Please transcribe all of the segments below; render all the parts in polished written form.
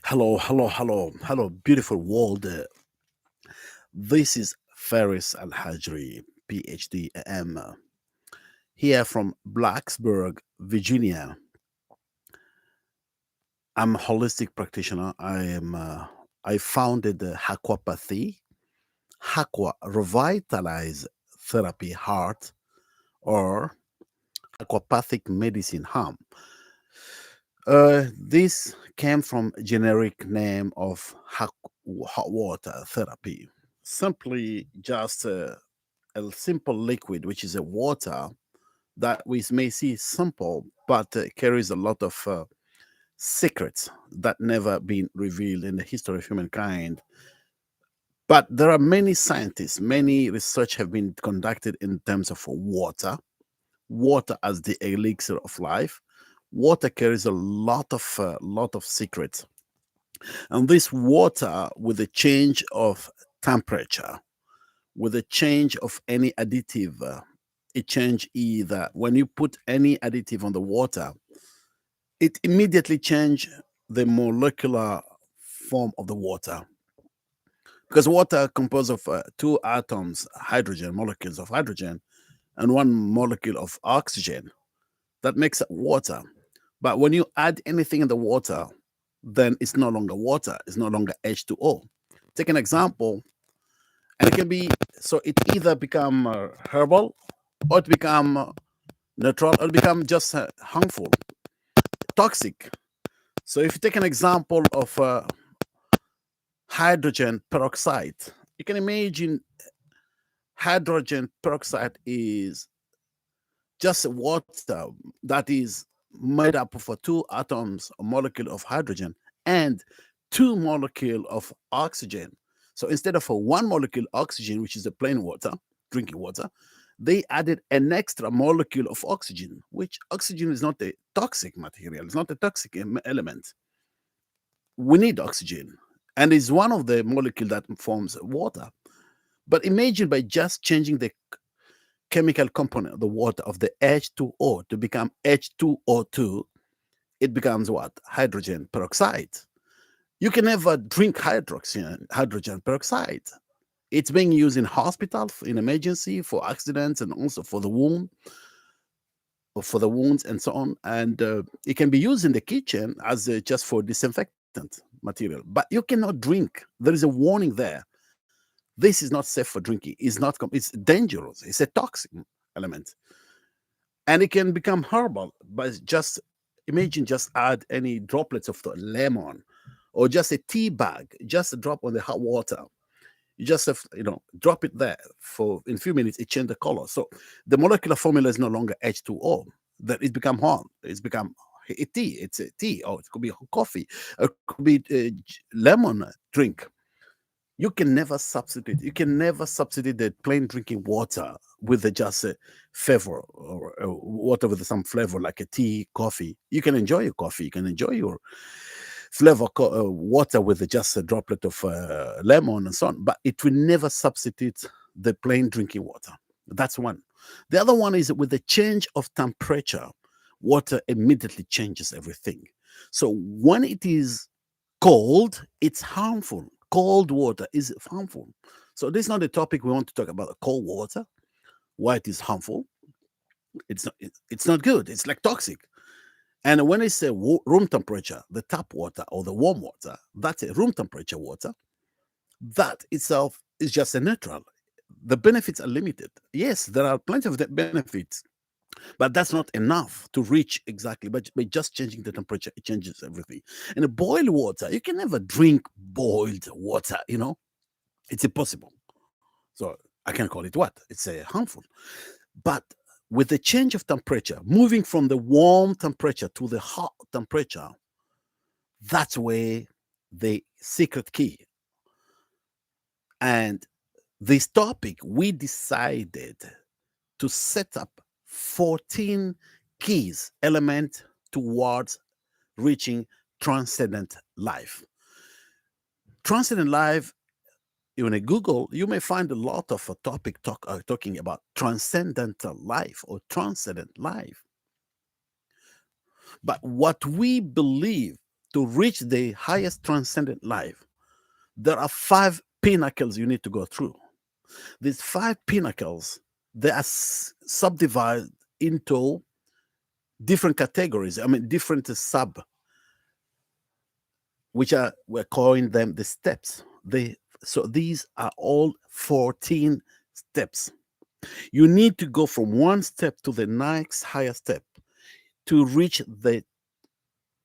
Hello, hello, hello, hello, beautiful world. This is Faris AlHajri, PhD, AM, here from Blacksburg, Virginia. I'm a holistic practitioner. I founded the Haquapathy, Haqua Revitalize Therapy Heart, or Aquapathic Medicine Harm. This came from generic name of hot water therapy. Simply just a simple liquid, which is a water that we may see simple, but carries a lot of secrets that never been revealed in the history of humankind. But there are many scientists, many research have been conducted in terms of water as the elixir of life. Water carries a lot of secrets, and this water, with the change of temperature, with the change of any additive, it change either when you put any additive on the water, it immediately change the molecular form of the water, because water composed of two atoms, hydrogen molecules of hydrogen, and one molecule of oxygen. That makes it water. But when you add anything in the water, then it's no longer water, it's no longer H2O. Take an example, and it can be, so it either become herbal, or it become neutral, or it become just harmful, toxic. So if you take an example of hydrogen peroxide, you can imagine hydrogen peroxide is just water that is made up of two atoms, a molecule of hydrogen, and two molecule of oxygen. So instead of a one molecule oxygen, which is a plain water, drinking water, they added an extra molecule of oxygen, which oxygen is not a toxic material, it's not a toxic element. We need oxygen, and it's one of the molecule that forms water. But imagine by just changing the chemical component of the water of the H2O to become H2O2, it becomes what? Hydrogen peroxide. You can never drink hydrogen peroxide. It's being used in hospital, in emergency, for accidents, and also for the wound, or for the wounds, and so on. And it can be used in the kitchen as just for disinfectant material. But you cannot drink. There is a warning there. This is not safe for drinking. It's dangerous. It's a toxic element, and it can become herbal by just imagine, just add any droplets of the lemon, or just a tea bag, just a drop on the hot water. You just have, drop it there for in a few minutes, it change the color. So the molecular formula is no longer H2O. That it become hot. It's become a tea. It's a tea, or it could be coffee, or it could be lemon drink. You can never substitute. You can never substitute the plain drinking water with the just flavor, or water with some flavor like a tea, coffee. You can enjoy your coffee. You can enjoy your flavor water with just a droplet of lemon and so on. But it will never substitute the plain drinking water. That's one. The other one is with the change of temperature, water immediately changes everything. So when it is cold, it's harmful. Cold water is harmful. So this is not the topic we want to talk about. Cold water, why it is harmful. It's not good. It's like toxic. And when it's a room temperature, the tap water or the warm water, that's a room temperature water. That itself is just a neutral. The benefits are limited. Yes, there are plenty of benefits, but that's not enough to reach exactly. But by just changing the temperature, it changes everything. And a boiled water, you can never drink boiled water. It's impossible. So I can call it what? It's a harmful. But with the change of temperature, moving from the warm temperature to the hot temperature, that's where the secret key. And this topic, we decided to set up 14 keys, element towards reaching transcendent life. Transcendent life, when you Google, you may find a lot of a topic talking about transcendental life or transcendent life. But what we believe to reach the highest transcendent life, there are 5 pinnacles you need to go through. These 5 pinnacles, they are subdivided into different categories. I mean, different sub, which are we're calling them the steps. So these are all 14 steps. You need to go from one step to the next higher step to reach the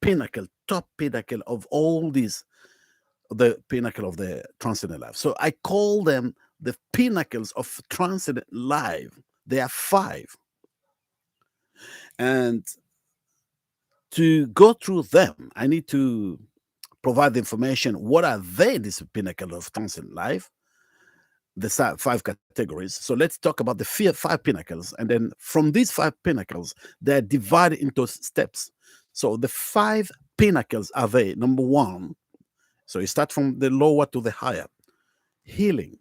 pinnacle, top pinnacle of all these, the pinnacle of the transcendent life. So I call them the pinnacles of transcendent life. They are 5. And to go through them, I need to provide the information. What are they, this pinnacle of transcendent life? The 5 categories. So let's talk about the 5 pinnacles. And then from these 5 pinnacles, they're divided into steps. So the 5 pinnacles are they. Number 1, so you start from the lower to the higher. Healing.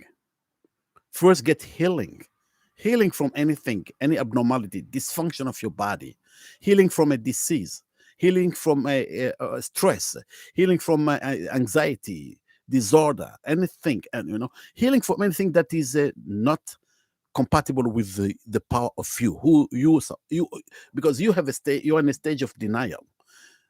First, get healing. Healing from anything, any abnormality, dysfunction of your body. Healing from a disease. Healing from a stress. Healing from anxiety, disorder, anything. And healing from anything that is not compatible with the power of you. Because you have you're in a stage of denial.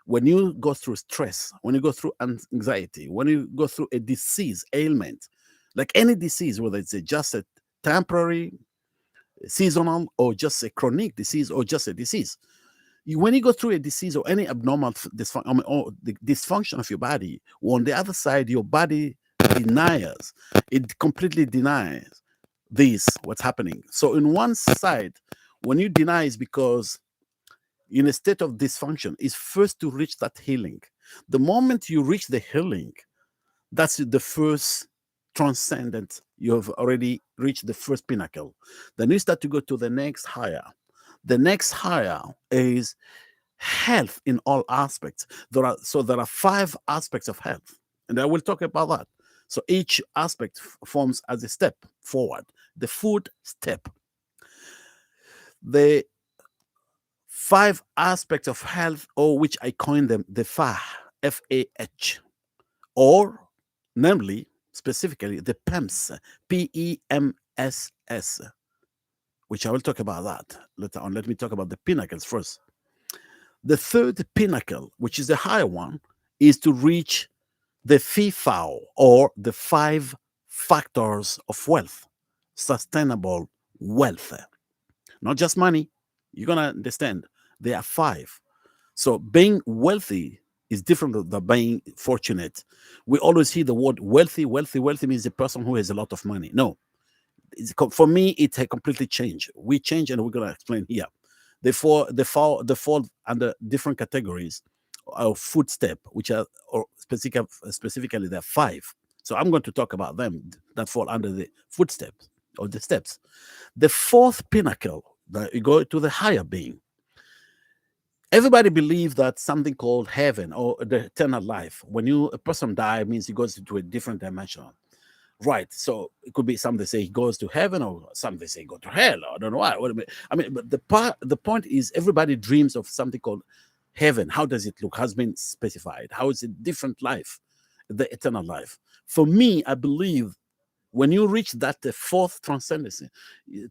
When you go through stress, when you go through anxiety, when you go through a disease, ailment, like any disease, whether it's just a temporary, seasonal, or just a chronic disease, or just a disease, when you go through a disease or any abnormal dysfunction, or the dysfunction of your body, on the other side, your body denies, it completely denies what's happening. So in one side, when you deny, is because in a state of dysfunction, is first to reach that healing. The moment you reach the healing, that's the first transcendent. You have already reached the first pinnacle. Then you start to go to the next higher. The next higher is health in all aspects. There are 5 aspects of health, and I will talk about that. So each aspect forms as a step forward. The food step. The 5 aspects of health, or which I coin them the FAH, FAH, or namely, specifically, the PEMS, PEMSS, which I will talk about that later on. Let me talk about the pinnacles first. The third pinnacle, which is the higher one, is to reach the FIFAO, or the 5 factors of wealth, sustainable wealth. Not just money. You're going to understand. There are 5. So being wealthy is different than being fortunate. We always hear the word wealthy. Wealthy means a person who has a lot of money. No. For me, it had completely changed. We change, and we're going to explain here. They fall under different categories of footstep, which are specifically there are 5. So I'm going to talk about them that fall under the footsteps or the steps. The 4th pinnacle, that you go to the higher being. Everybody believes that something called heaven or the eternal life. When a person dies, means he goes into a different dimension. Right. So it could be some they say he goes to heaven, or some they say go to hell. I don't know why. I mean, but the point is, everybody dreams of something called heaven. How does it look? Has been specified. How is it different life, the eternal life? For me, I believe when you reach that 4th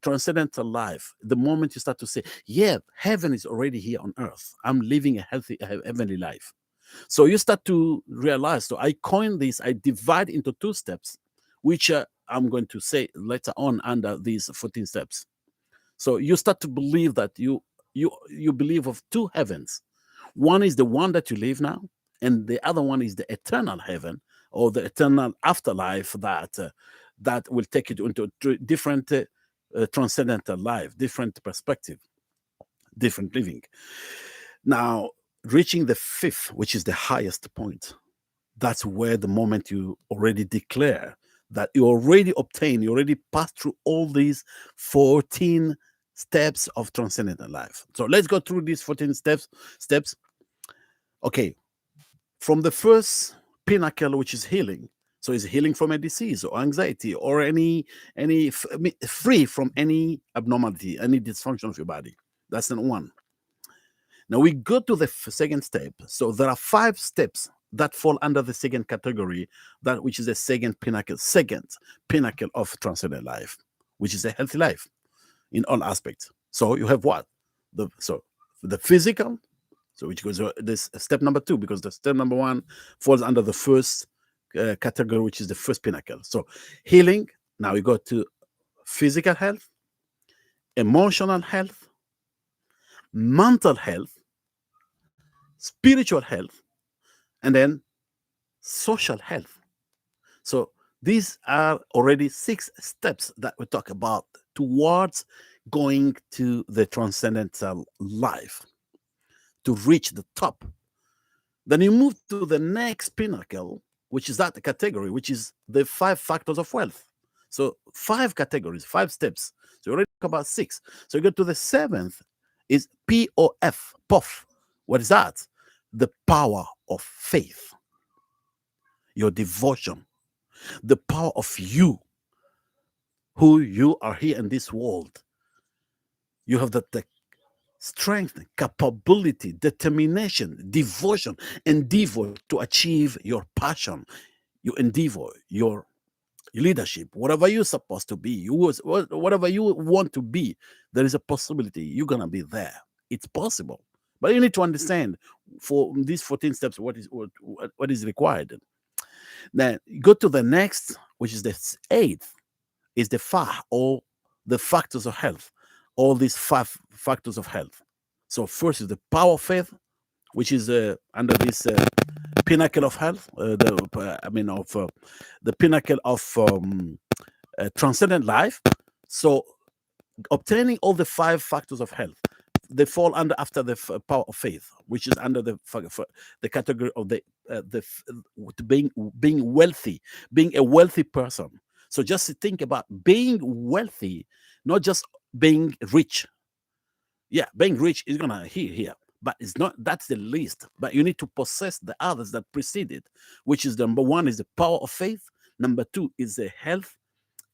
transcendental life, the moment you start to say, yeah, heaven is already here on earth. I'm living a healthy, heavenly life. So you start to realize, so I coined this, I divide into 2 steps, which I'm going to say later on under these 14 steps. So you start to believe that you believe of 2 heavens. One is the one that you live now, and the other one is the eternal heaven, or the eternal afterlife that will take you into different transcendental life, different perspective, different living. Now, reaching the 5th, which is the highest point, that's where the moment you already declare that you already obtained, you already passed through all these 14 steps of transcendental life. So let's go through these 14 steps. Okay, from the first pinnacle, which is healing. So it's healing from a disease or anxiety or any free from any abnormality, any dysfunction of your body. That's number 1. Now we go to the second step. So there are 5 steps that fall under the second category, that which is the second pinnacle of transcendent life, which is a healthy life in all aspects. So you have what? The physical, so which goes this step number 2, because the step number 1 falls under the first category, which is the first pinnacle. So healing. Now we go to physical health, emotional health, mental health, spiritual health, and then social health. So these are already 6 steps that we talk about towards going to the transcendental life, to reach the top. Then you move to the next pinnacle, which is that category, which is the 5 factors of wealth. So 5 categories, 5 steps. So you already talk about 6. So you go to the 7th is POF, POF. What is that? The power of faith, your devotion, the power of you, who you are here in this world. You have the strength, capability, determination, devotion, endeavor to achieve your passion, your endeavor, your leadership, whatever you're supposed to be, whatever you want to be, there is a possibility you're gonna be there. It's possible, but you need to understand for these 14 steps what is required. Then you go to the next, which is the 8th, is the FA, or the factors of health. All these 5 factors of health. So first is the power of faith, which is under this pinnacle of health. The pinnacle of transcendent life. So obtaining all the 5 factors of health, they fall under after the power of faith, which is under the category of being wealthy, being a wealthy person. So just think about being wealthy, not just being rich. Yeah, being rich is gonna here, but it's not. That's the least. But you need to possess the others that precede it, which is number 1 is the power of faith. Number 2 is the health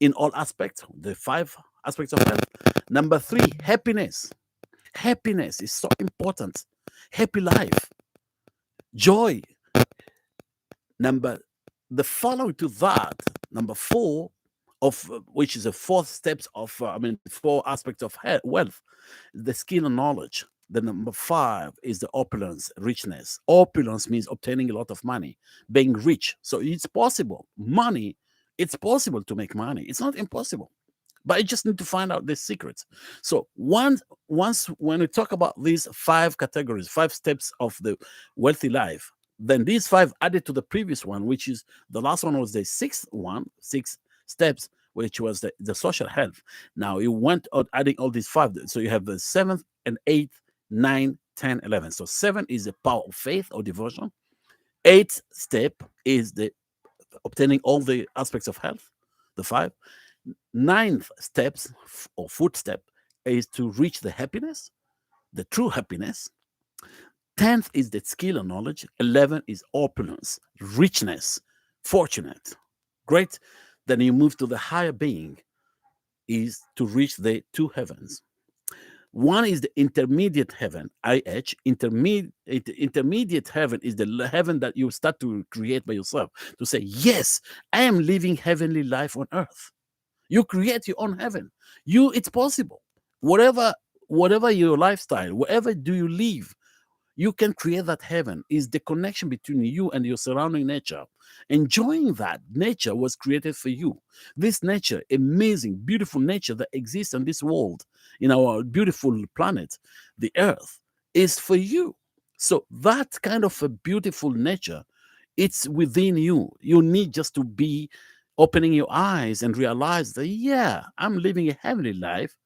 in all aspects, the 5 aspects of health. Number 3, happiness. Happiness is so important. Happy life, joy. The following to that, number 4, of which is the 4th steps of 4 aspects of wealth, the skill and knowledge. The number 5 is the opulence, richness. Opulence means obtaining a lot of money, being rich. So it's possible. Money, it's possible to make money. It's not impossible, but you just need to find out the secrets. So once when we talk about these 5 categories, 5 steps of the wealthy life, then these 5 added to the previous one, which is the last one was the 6th one, 6 steps, which was the social health. Now you went on adding all these 5. So you have the 7th and 8th, 9, 10, 11. So 7 is the power of faith or devotion. 8th step is the obtaining all the aspects of health, the 5. 9th steps or footstep is to reach the happiness, the true happiness. 10th is the skill and knowledge. 11 is opulence, richness, fortunate, great. Then you move to the higher being, is to reach the 2 heavens. 1 is the intermediate heaven, IH. Intermediate heaven is the heaven that you start to create by yourself, to say, yes, I am living heavenly life on earth. You create your own heaven. It's possible. Whatever your lifestyle, wherever do you live, you can create that heaven. Is the connection between you and your surrounding nature. Enjoying that nature was created for you. This nature, amazing, beautiful nature that exists in this world, in our beautiful planet, the earth, is for you. So that kind of a beautiful nature, it's within you. You need just to be opening your eyes and realize that, yeah, I'm living a heavenly life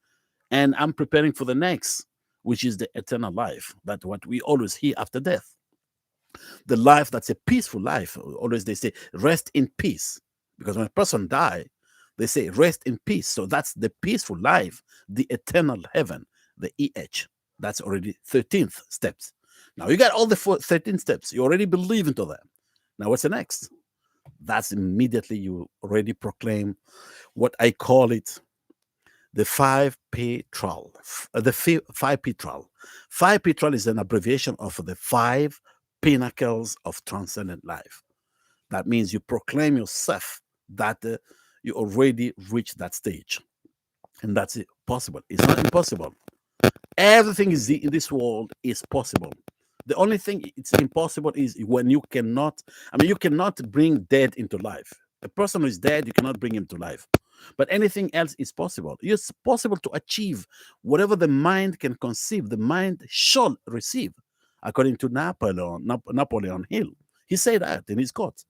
and I'm preparing for the next, which is the eternal life. That's what we always hear after death. The life that's a peaceful life. Always they say, rest in peace. Because when a person dies, they say, rest in peace. So that's the peaceful life, the eternal heaven, the EH. That's already 13th steps. Now you got all the 13 steps. You already believe into them. Now what's the next? That's immediately you already proclaim what I call it, the 5P trial. The 5P trial. 5P trial is an abbreviation of the 5 Pinnacles of Transcendent Life. That means you proclaim yourself that you already reached that stage. And that's it. Possible. It's not impossible. Everything is in this world is possible. The only thing it's impossible is when you cannot, you cannot bring dead into life. A person who is dead, you cannot bring him to life. But anything else is possible. It's possible to achieve whatever the mind can conceive, the mind shall receive, according to Napoleon Hill. He said that in his quote.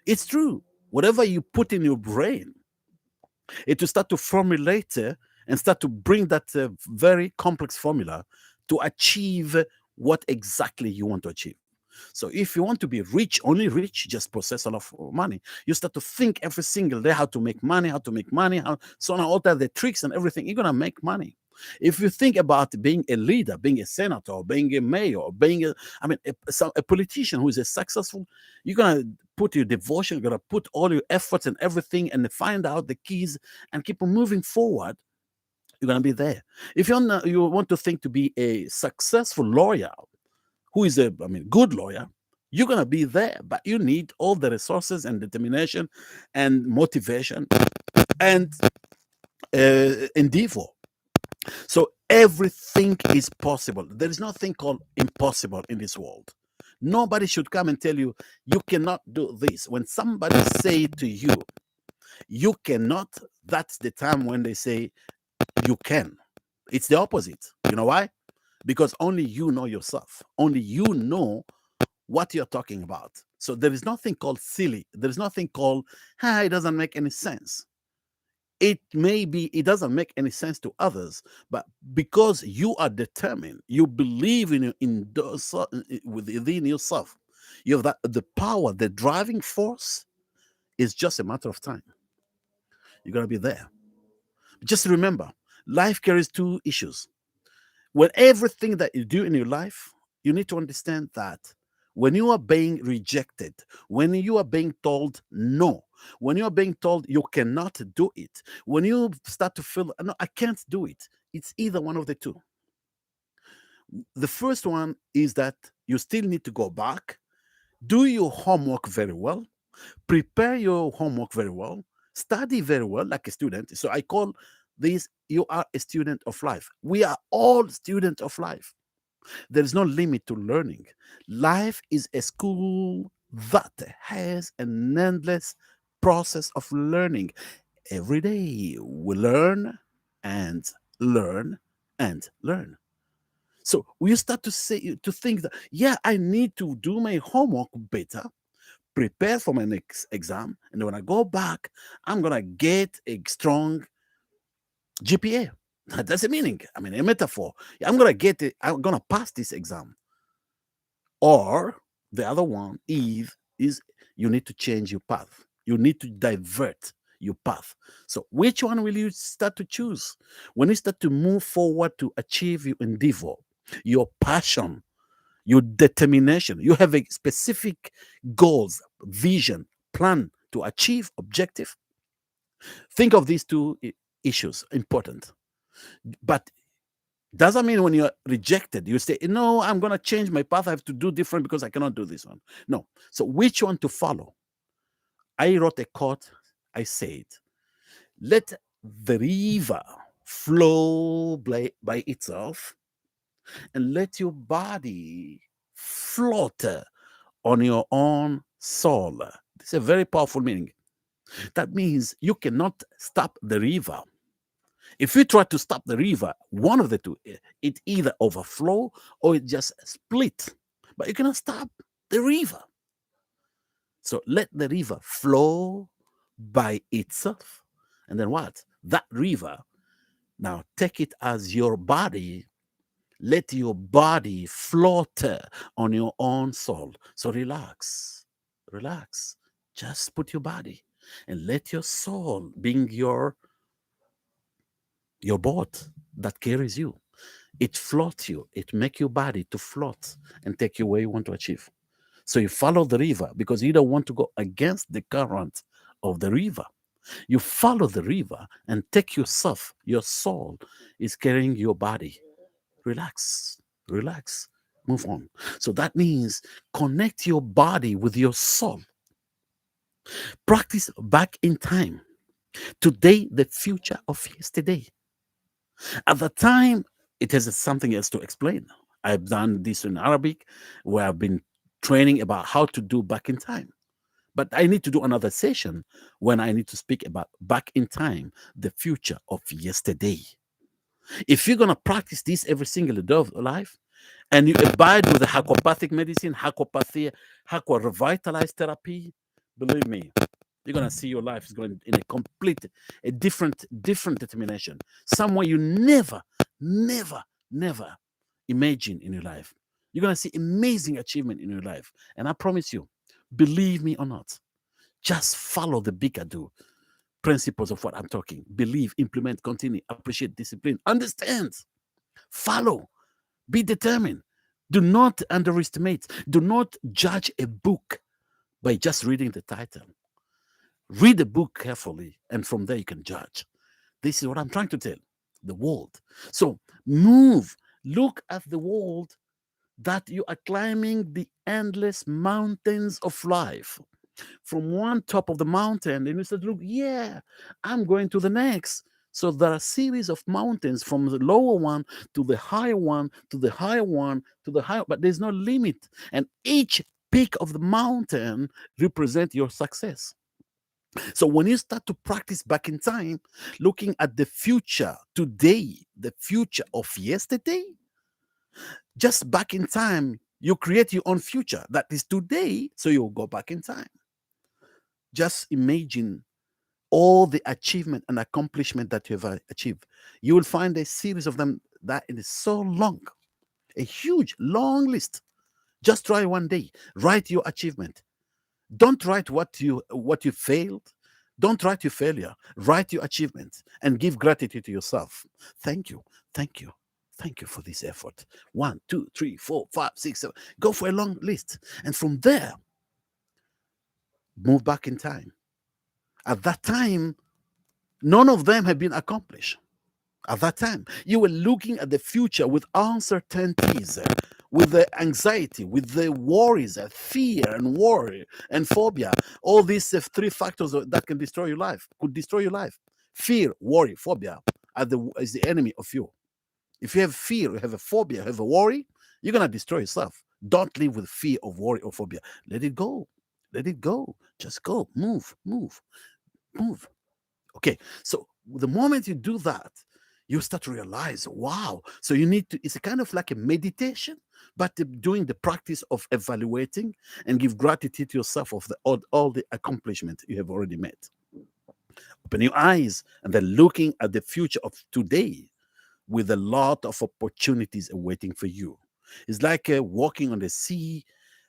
It's true. Whatever you put in your brain, it will start to formulate and start to bring that very complex formula to achieve what exactly you want to achieve. So if you want to be rich, only rich, just possess a lot of money. You start to think every single day how to make money, how so on and alter the tricks and everything. You're gonna make money. If you think about being a leader, being a senator, or being a mayor, or being a politician who is a successful, you're gonna put your devotion, you're gonna put all your efforts and everything, and find out the keys and keep on moving forward. You're gonna be there. If you want to think to be a successful lawyer, who is a good lawyer, you're gonna be there, but you need all the resources and determination and motivation and endeavor. So everything is possible. There is nothing called impossible in this world. Nobody should come and tell you you cannot do this. When somebody say to you, you cannot, that's the time when they say you can. It's the opposite. You know why? Because only you know yourself. Only you know what you're talking about. So there is nothing called silly. There is nothing called, it doesn't make any sense. It may be, it doesn't make any sense to others, but because you are determined, you believe within yourself, you have the power, the driving force is just a matter of time. You're going to be there. Just remember, life carries two issues. When everything that you do in your life, you need to understand that when you are being rejected, when you are being told no, when you are being told you cannot do it, when you start to feel, no, I can't do it, it's either one of the two. The first one is that you still need to go back, do your homework very well, prepare your homework very well, study very well like a student. So I call this, you are a student of life. We are all students of life. There is no limit to learning. Life is a school that has an endless process of learning. Every day we learn and learn and learn. So we start to think that, yeah, I need to do my homework better, prepare for my next exam, and when I go back, I'm gonna get a strong GPA. That's a meaning. A metaphor. I'm gonna get it. I'm gonna pass this exam. Or the other one is you need to change your path. You need to divert your path. So which one will you start to choose? When you start to move forward to achieve your endeavor, your passion, your determination, you have a specific goals, vision, plan to achieve objective. Think of these two issues important. But doesn't mean when you're rejected, you say, no, I'm going to change my path. I have to do different because I cannot do this one. No. So which one to follow? I wrote a quote. I said, let the river flow by itself and let your body float on your own soul. This is a very powerful meaning. That means you cannot stop the river. If you try to stop the river, one of the two, it either overflow or it just split. But you cannot stop the river. So let the river flow by itself. And then what? That river, now take it as your body. Let your body float on your own soul. So relax. Just put your body and let your soul being your boat that carries you. It floats you. It make your body to float and take you where you want to achieve. So you follow the river because you don't want to go against the current of the river. You follow the river and take yourself, your soul is carrying your body. Relax, relax, move on. So that means connect your body with your soul. Practice back in time. Today, the future of yesterday. At the time, it has something else to explain. I've done this in Arabic, where I've been training about how to do back in time. But I need to do another session when I need to speak about back in time, the future of yesterday. If you're going to practice this every single day of your life, and you abide with the Haquapathic medicine, Haquapathy, Haqua revitalized therapy, believe me, you're gonna see your life is going in a complete, a different determination. Somewhere you never imagine in your life. You're gonna see amazing achievement in your life. And I promise you, believe me or not, just follow the Bigadu principles of what I'm talking. Believe, implement, continue, appreciate, discipline, understand, follow, be determined. Do not underestimate, do not judge a book by just reading the title. Read the book carefully, and from there you can judge. This is what I'm trying to tell the world. So move, look at the world that you are climbing the endless mountains of life. From one top of the mountain, and you said, look, yeah, I'm going to the next. So there are a series of mountains from the lower one to the higher one to the higher one to the higher, but there's no limit. And each peak of the mountain represents your success. So when you start to practice back in time, looking at the future today, the future of yesterday, just back in time, you create your own future that is today. So you'll go back in time. Just imagine all the achievement and accomplishment that you have achieved. You will find a series of them that is so long, a huge, long list. Just try one day, write your achievement. Don't write what you failed. Don't write your failure. Write your achievements and give gratitude to yourself. Thank you, thank you, thank you for this effort. 1, 2, 3, 4, 5, 6, 7. Go for a long list, and from there, move back in time. At that time, none of them have been accomplished. At that time, you were looking at the future with uncertainties, with the anxiety, with the worries, fear and worry and phobia. All these three factors that can destroy your life, could destroy your life. Fear, worry, phobia is the enemy of you. If you have fear, you have a phobia, you have a worry, you're going to destroy yourself. Don't live with fear of worry or phobia. Let it go. Let it go. Just go. Move, move, move. Okay, so the moment you do that, you start to realize, wow. So you need to, it's a kind of like a meditation, but doing the practice of evaluating and give gratitude to yourself of all the accomplishment you have already made. Open your eyes and then looking at the future of today with a lot of opportunities awaiting for you. It's like walking on the sea,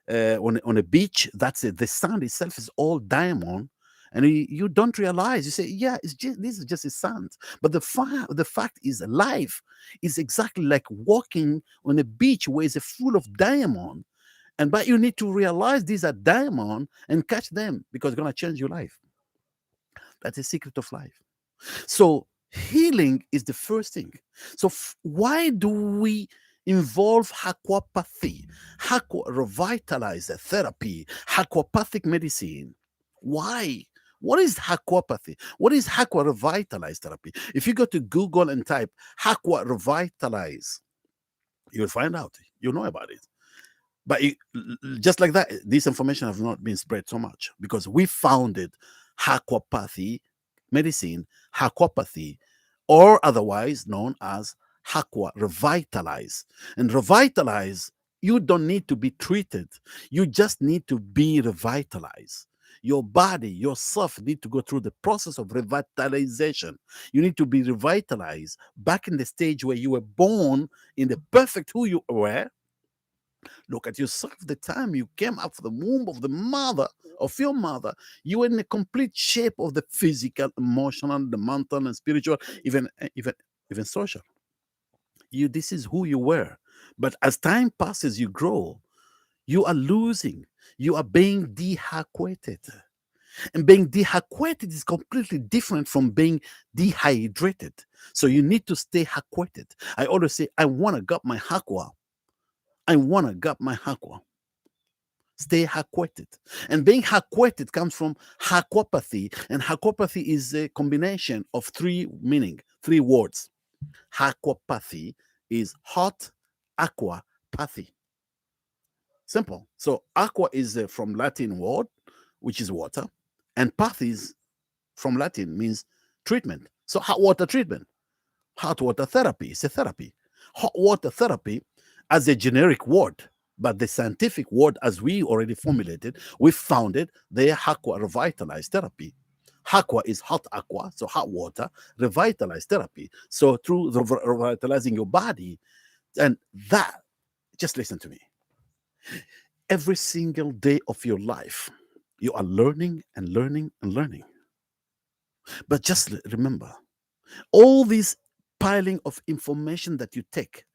on a beach. That's it. The sand itself is all diamond, and you don't realize. You say, "Yeah, this is just a sand." But the fact is, life is exactly like walking on a beach where it's full of diamond, but you need to realize these are diamond and catch them because it's gonna change your life. That's the secret of life. So healing is the first thing. So why do we involve Haquapathy, revitalize therapy, Haquapathic medicine? Why? What is Haquapathy? What is Haqua revitalize therapy? If you go to Google and type Haqua revitalize, you'll find out. You'll know about it. But just like that, this information has not been spread so much because we founded Haquapathy medicine, Haquapathy, or otherwise known as Haqua, revitalize. And revitalize, you don't need to be treated. You just need to be revitalized. Your body, yourself need to go through the process of revitalization. You need to be revitalized back in the stage where you were born in the perfect who you were. Look at yourself. The time you came up from the womb of the mother, of your mother, you were in a complete shape of the physical, emotional, the mental, and spiritual, even social. This is who you were. But as time passes, you grow. You are losing. You are being dehaquated. And being dehydrated is completely different from being dehydrated. So you need to stay hydrated. I always say, I want to gut my aqua. I want to gut my aqua. Stay hydrated. And being hydrated comes from Haquapathy. And Haquapathy is a combination of three words. Haquapathy is hot aqua pathy. Simple. So aqua is from Latin word, which is water, and pathy is from Latin means treatment. So hot water treatment, hot water therapy is a therapy. Hot water therapy as a generic word, but the scientific word, as we already formulated, we found it, the aqua revitalized therapy. Aqua is hot aqua, so hot water, revitalized therapy. So through revitalizing your body, and that, just listen to me. Every single day of your life, you are learning and learning and learning. But just remember, all this piling of information that you take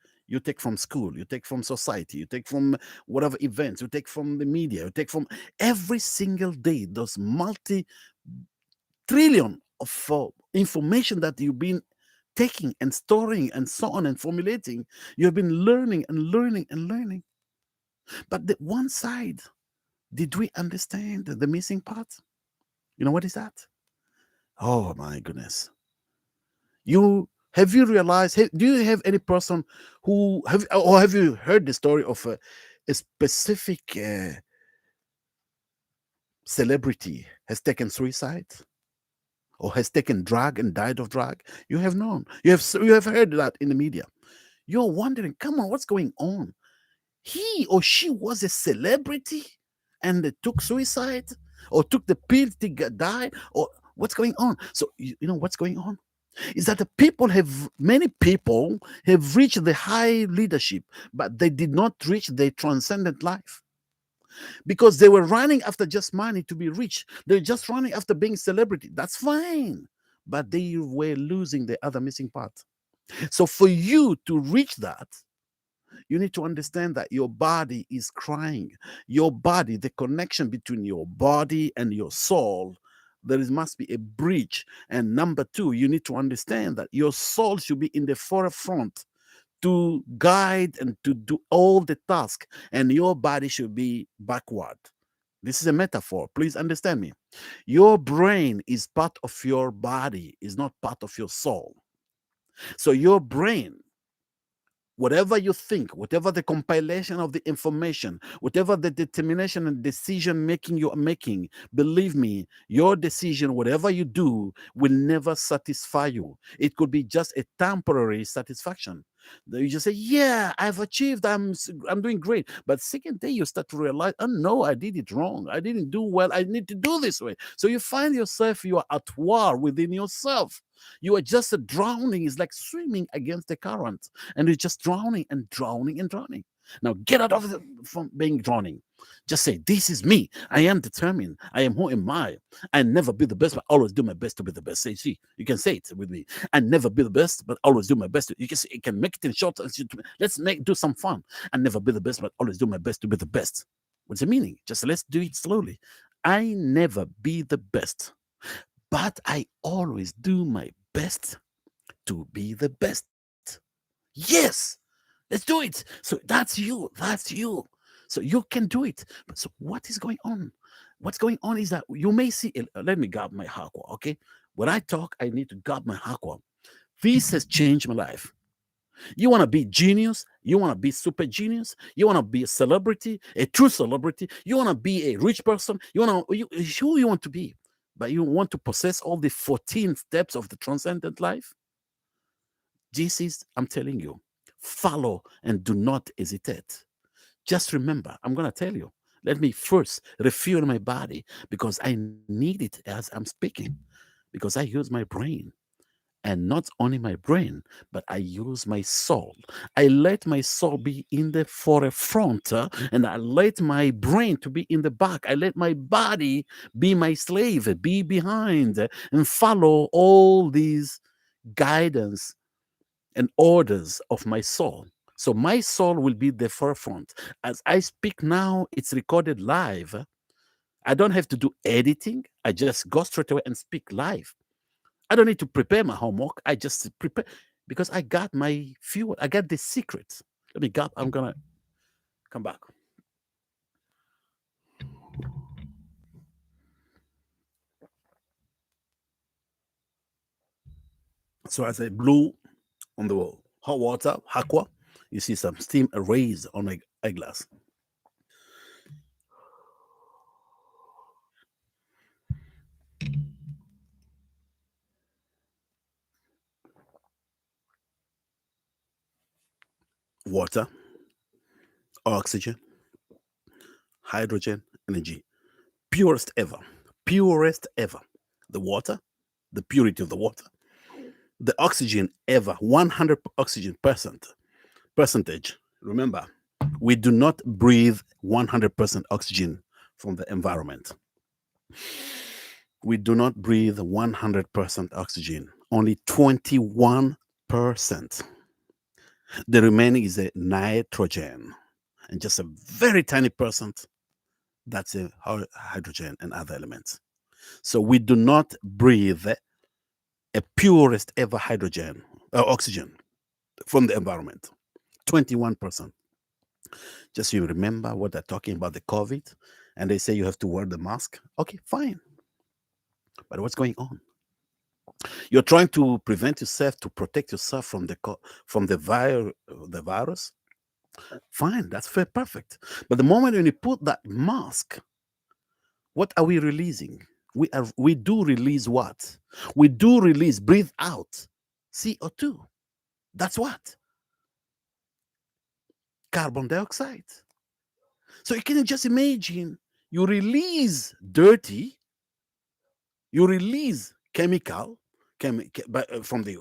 from school, you take from society, you take from whatever events, you take from the media, you take from every single day, those multi trillion of information that you've been taking and storing and so on and formulating, you've been learning and learning and learning. But the one side, did we understand the missing part? You know what is that? Oh my goodness. You realized, do you have any person who have you heard the story of a specific celebrity has taken suicide or has taken drug and died of drug? You have known, you have heard that in the media. You're wondering, come on, what's going on? He or she was a celebrity and they took suicide or took the pill to die, or what's going on? So you know what's going on is that many people have reached the high leadership, but they did not reach the transcendent life because they were running after just money to be rich. They're just running after being celebrity. That's fine, but they were losing the other missing part. So for you to reach that, you need to understand that your body is crying. Your body, the connection between your body and your soul, must be a bridge. And number two, you need to understand that your soul should be in the forefront to guide and to do all the task, and your body should be backward. This is a metaphor. Please understand me. Your brain is part of your body, is not part of your soul. So your brain, whatever you think, whatever the compilation of the information, whatever the determination and decision making you are making, believe me, your decision, whatever you do, will never satisfy you. It could be just a temporary satisfaction. You just say, "Yeah, I've achieved. I'm doing great." But second day, you start to realize, "Oh no, I did it wrong. I didn't do well. I need to do this way." So you find yourself, you are at war within yourself. You are just drowning. It's like swimming against the current, and you're just drowning and drowning and drowning. Now get out of from being drowning. Just say, "This is me. I am determined. I am who am I. I never be the best, but always do my best to be the best." Say, see, you can say it with me. I never be the best, but always do my best. You can say, you can make it in short. Let's do some fun. I never be the best, but always do my best to be the best. What's the meaning? Just let's do it slowly. I never be the best, but I always do my best to be the best. Yes, let's do it. So that's you. That's you. So you can do it. But so what is going on? What's going on is that you may see, let me grab my aqua, okay? When I talk, I need to grab my aqua. This has changed my life. You want to be genius? You want to be super genius? You want to be a celebrity, a true celebrity? You want to be a rich person? Who you want to be? But you want to possess all the 14 steps of the transcendent life? This is, I'm telling you, follow and do not hesitate. Just remember, I'm going to tell you, let me first refuel my body because I need it as I'm speaking, because I use my brain. And not only my brain, but I use my soul. I let my soul be in the forefront, and I let my brain to be in the back. I let my body be my slave, be behind, and follow all these guidance and orders of my soul. So my soul will be the forefront. As I speak now, it's recorded live. I don't have to do editing. I just go straight away and speak live. I don't need to prepare my homework. I just prepare because I got my fuel. I got the secret. Let me go. I'm gonna come back. So as I blew on the wall, hot water, aqua, you see some steam raised on my eyeglass. Water, oxygen, hydrogen, energy. Purest ever. Purest ever. The water, the purity of the water. The oxygen ever, 100 oxygen percentage. Remember, we do not breathe 100% oxygen from the environment. We do not breathe 100% oxygen, only 21%. The remaining is a nitrogen, and just a very tiny percent that's a hydrogen and other elements. So we do not breathe a purest ever hydrogen or oxygen from the environment. 21%. Just you remember what they're talking about the COVID, and they say you have to wear the mask. Okay, fine. But what's going on? You're trying to prevent yourself, to protect yourself from the virus. Fine, that's fair, perfect. But the moment when you put that mask, what are we releasing? We do release what? We do release, breathe out CO2. That's what? Carbon dioxide. So you can just imagine you release dirty, you release chemical, from the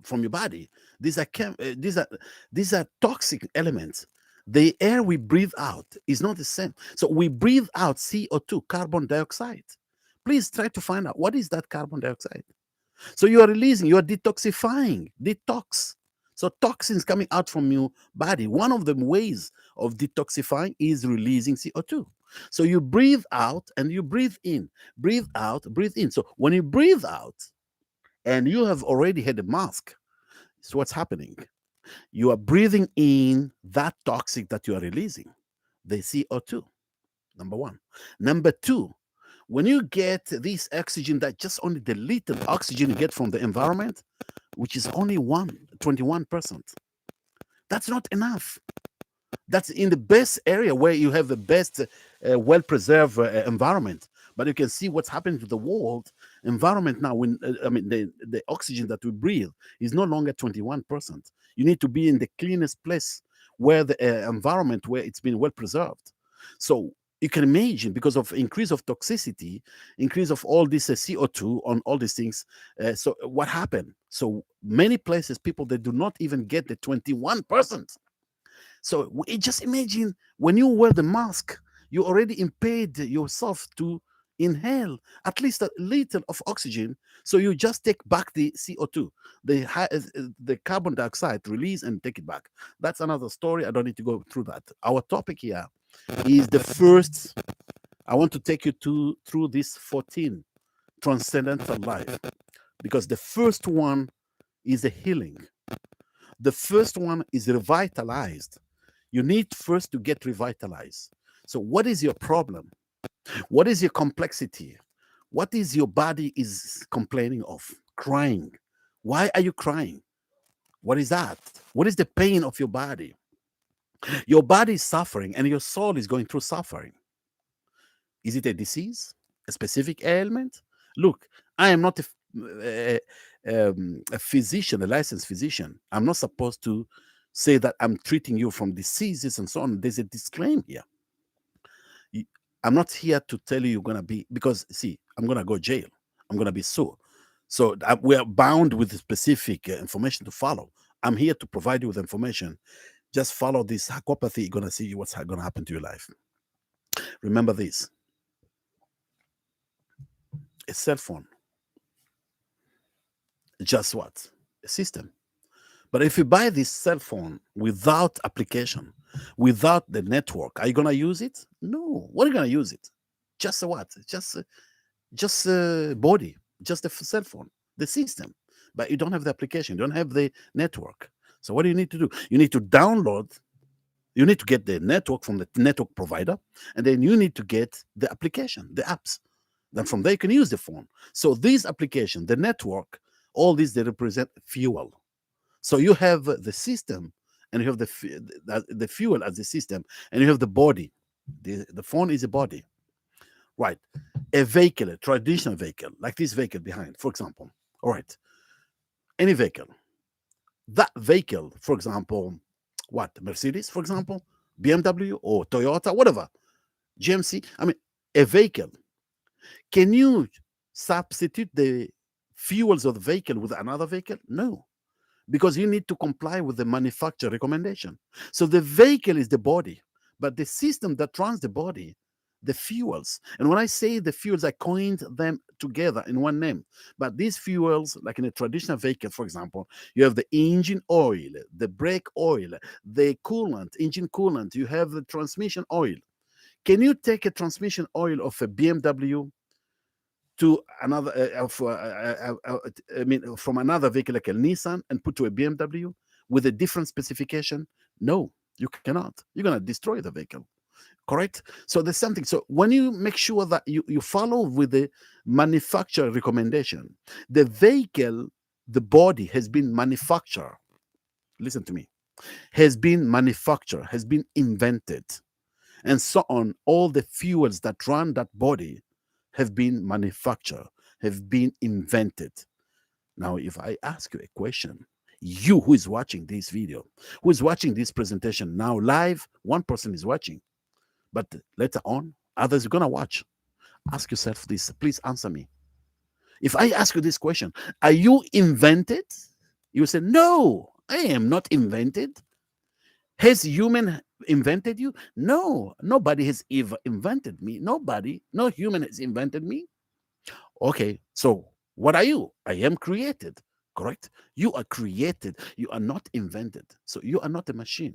from your body. These are toxic elements. The air we breathe out is not the same. So we breathe out CO2, carbon dioxide. Please try to find out what is that carbon dioxide. So you are releasing, you are detoxifying, detox. So toxins coming out from your body. One of the ways of detoxifying is releasing CO2. So you breathe out and you breathe in, breathe out, breathe in. So when you breathe out and you have already had a mask, so what's happening? You are breathing in that toxic that you are releasing, the CO2, number one. Number two, when you get this oxygen, that just only the little oxygen you get from the environment, which is only 21%, that's not enough. That's in the best area where you have the best well-preserved environment. But you can see what's happening to the world environment now. When the oxygen that we breathe is no longer 21%. You need to be in the cleanest place where the environment where it's been well preserved. So you can imagine, because of increase of toxicity, increase of all this CO2 on all these things. So what happened? So many places, people, they do not even get the 21%. So just imagine when you wear the mask, you already impaired yourself to inhale at least a little of oxygen. So you just take back the CO2, the carbon dioxide, release and take it back. That's another story. I don't need to go through that. Our topic here is the first. I want to take you through this 14 transcendental life, because the first one is a healing. The first one is revitalized. You need first to get revitalized. So what is your problem? What is your complexity? What is your body is complaining of? Crying. Why are you crying? What is that? What is the pain of your body? Your body is suffering and your soul is going through suffering. Is it a disease? A specific ailment? Look, I am not a physician, a licensed physician. I'm not supposed to say that I'm treating you from diseases and so on. There's a disclaimer here. I'm not here to tell you you're going to be, because see, I'm going to go jail. I'm going to be sued. So we are bound with specific information to follow. I'm here to provide you with information. Just follow this Haquapathy. You're going to see what's going to happen to your life. Remember this. A cell phone. Just what? A system. But if you buy this cell phone without application, without the network, are you going to use it? No. What are you going to use it? Just a what? Just a body, just a cell phone, the system. But you don't have the application, you don't have the network. So what do you need to do? You need to download, you need to get the network from the network provider, and then you need to get the application, the apps. Then from there you can use the phone. So these applications, the network, all these, they represent fuel. So you have the system, and you have the fuel as the system, and you have the body. The phone is a body, right? A vehicle, a traditional vehicle, like this vehicle behind, for example. All right, any vehicle. That vehicle, for example, what, Mercedes, for example, BMW or Toyota, whatever, GMC. I mean, a vehicle. Can you substitute the fuels of the vehicle with another vehicle? No, because you need to comply with the manufacturer recommendation. So the vehicle is the body, but the system that runs the body, the fuels. And when I say the fuels, I coined them together in one name. But these fuels, like in a traditional vehicle, for example, you have the engine oil, the brake oil, the coolant, engine coolant, you have the transmission oil. Can you take a transmission oil of a BMW to another I mean, from another vehicle like a Nissan and put to a BMW with a different specification? No, you cannot. You're gonna destroy the vehicle. Correct. So there's something. So when you make sure that you follow with the manufacturer recommendation, the vehicle, the body has been manufactured. Listen to me. Has been manufactured, has been invented, and so on. All the fuels that run that body have been manufactured, have been invented. Now, if I ask you a question, you who is watching this video, who is watching this presentation now live, one person is watching, but later on, others are going to watch. Ask yourself this. Please answer me. If I ask you this question, are you invented? You say, no, I am not invented. Has human invented you? No, nobody has ever invented me. Nobody, no human has invented me. Okay, so what are you? I am created, correct? You are created. You are not invented. So you are not a machine.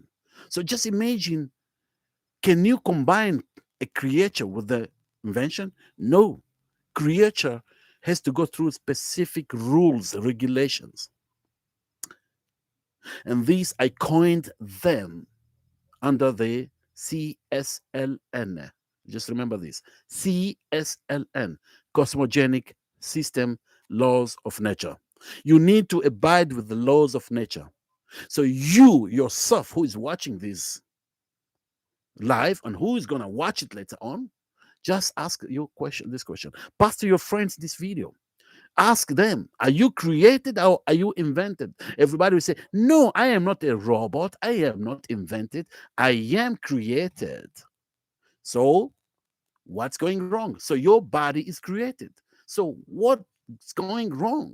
So just imagine, can you combine a creature with the invention? No. Creature has to go through specific rules, regulations. And these, I coined them under the CSLN. Just remember this, CSLN, Cosmogenic System Laws of Nature. You need to abide with the laws of nature. So you yourself, who is watching this live and who is going to watch it later on, just ask your question, this question. Pass to your friends this video. Ask them, are you created or are you invented? Everybody will say, no, I am not a robot. I am not invented. I am created. So what's going wrong? So your body is created. So what's going wrong?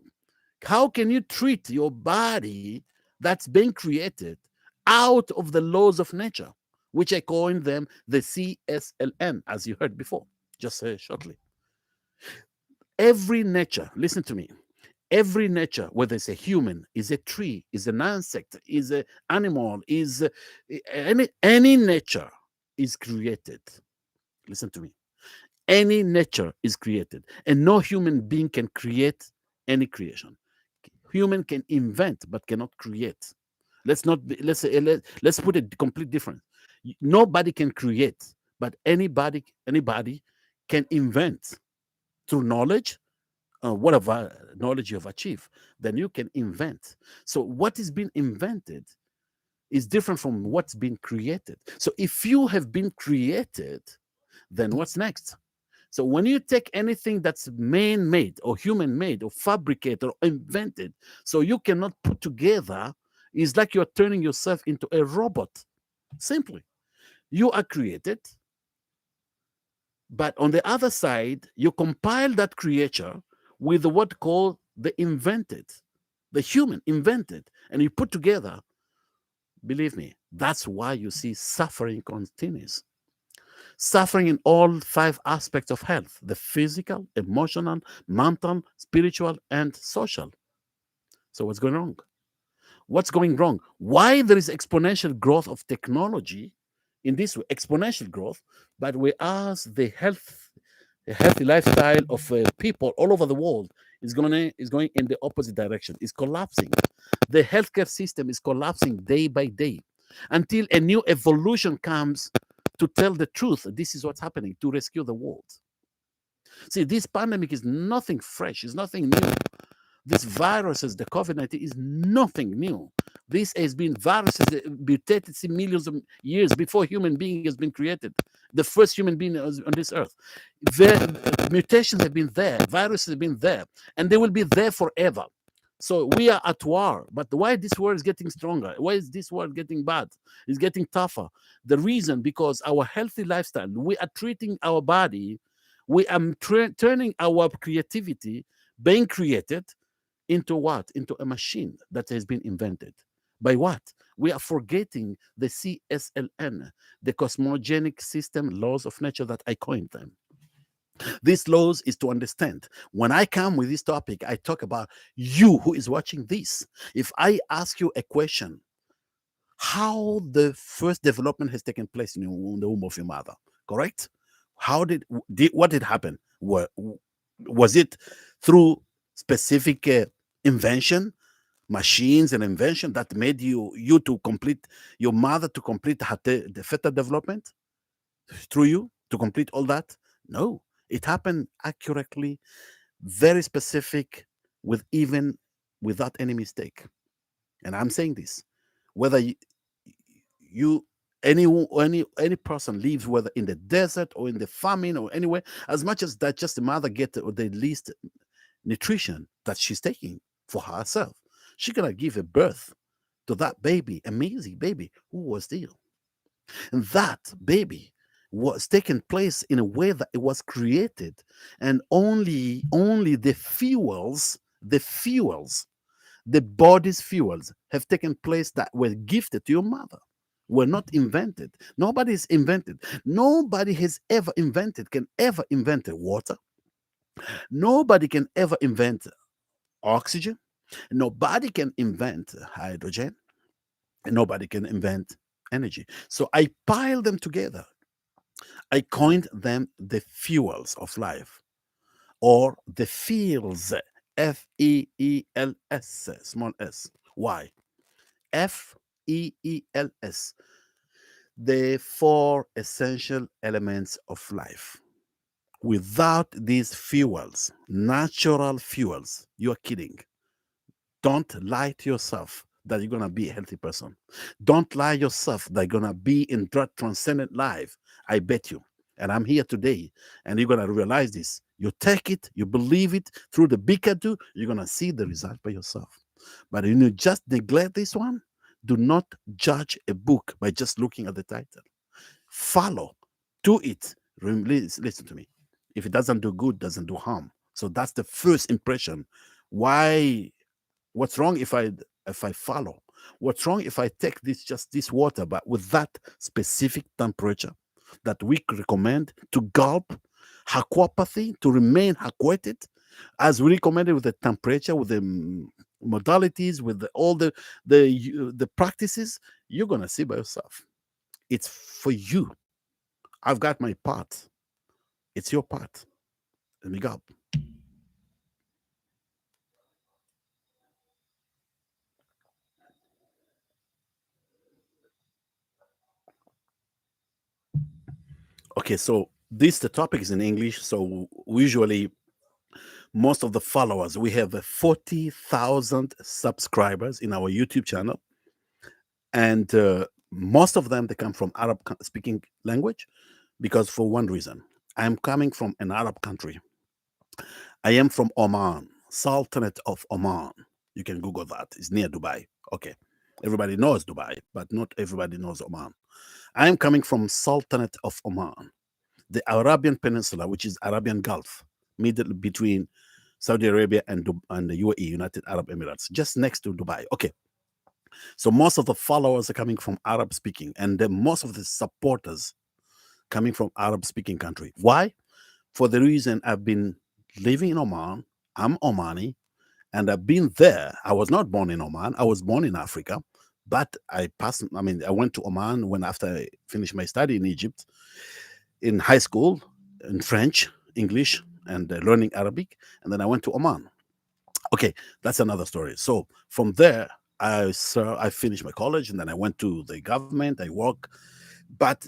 How can you treat your body that's been created out of the laws of nature, which I coined them the CSLN, as you heard before, just shortly. Every nature, listen to me, every nature, whether it's a human, is a tree, is an insect, is an animal, is any nature is created. Listen to me. Any nature is created, and no human being can create any creation. Human can invent but cannot create. Let's not be, let's put it complete different. Nobody can create, but anybody can invent through knowledge, whatever knowledge you have achieved, then you can invent. So what is being invented is different from what's been created. So if you have been created, then what's next? So when you take anything that's man-made or human-made or fabricated or invented, so you cannot put together, it's like you're turning yourself into a robot. Simply, you are created, but on the other side, you compile that creature with what called the invented, the human invented, and you put together. Believe me, that's why you see suffering continues. Suffering in all 5 aspects of health: the physical, emotional, mental, spiritual, and social. So what's going wrong? What's going wrong? Why there is exponential growth of technology in this way, exponential growth, but whereas the health, a healthy lifestyle of people all over the world is going in the opposite direction. It's collapsing. The healthcare system is collapsing day by day until a new evolution comes to tell the truth. This is what's happening to rescue the world. See, this pandemic is nothing fresh. It's nothing new. This viruses, the COVID-19, is nothing new. This has been viruses that mutated millions of years before human being has been created. The first human being on this earth. The mutations have been there, viruses have been there, and they will be there forever. So we are at war. But why this war is getting stronger? Why is this war getting bad? It's getting tougher. The reason, because our healthy lifestyle, we are treating our body, we are turning our creativity, being created, into what? Into a machine that has been invented. By what? We are forgetting the CSLN, the cosmogenic system laws of nature that I coined them. These laws is to understand. When I come with this topic, I talk about you who is watching this. If I ask you a question, how the first development has taken place in the womb of your mother, correct? How what did happen? Was it through specific invention, machines and invention that made you to complete your mother to complete the fetal development through you to complete all that? No, it happened accurately, very specific, with even without any mistake. And I'm saying this, whether you any person lives, whether in the desert or in the famine or anywhere, as much as that just the mother get the least nutrition that she's taking for herself, she's gonna give a birth to that baby, amazing baby who was ill. And that baby was taking place in a way that it was created, and only the body's fuels have taken place that were gifted to your mother, were not invented. Nobody's invented. Nobody has ever invented, can ever invent water. Nobody can ever invent oxygen. Nobody can invent hydrogen. And nobody can invent energy. So I pile them together. I coined them the fuels of life, or the fields. Feels, small s. Why? Feels. The four essential elements of life. Without these fuels, natural fuels, you're kidding. Don't lie to yourself that you're gonna be a healthy person. Don't lie yourself that you're gonna be in that transcendent life. I bet you. And I'm here today, and you're gonna realize this. You take it, you believe it through the Bikadu, you're gonna see the result by yourself. But when you just neglect this one, do not judge a book by just looking at the title. Follow, do it. Listen to me. If it doesn't do good, doesn't do harm. So that's the first impression. Why? What's wrong if I follow? What's wrong if I take this water, but with that specific temperature that we recommend to gulp, Haquapathy, to remain aquated, as we recommended, with the temperature, with the modalities, with all the practices, you're gonna see by yourself. It's for you. I've got my part. It's your part. Let me go. Okay, so the topic is in English. So usually most of the followers, we have 40,000 subscribers in our YouTube channel, and most of them, they come from Arab speaking language, because for one reason, I'm coming from an Arab country. I am from Oman, Sultanate of Oman. You can Google that. It's near Dubai. Okay. Everybody knows Dubai, but not everybody knows Oman. I am coming from Sultanate of Oman, the Arabian Peninsula, which is Arabian Gulf, middle between Saudi Arabia and the UAE, United Arab Emirates, just next to Dubai. Okay. So most of the followers are coming from Arab speaking, and most of the supporters coming from Arab speaking country. Why? For the reason I've been living in Oman. I'm Omani, and I've been there. I was not born in Oman. I was born in Africa, but I went to Oman when after I finished my study in Egypt, in high school, in French, English and learning Arabic, and then I went to Oman. Okay, that's another story. So from there, I finished my college, and then I went to the government. I work, but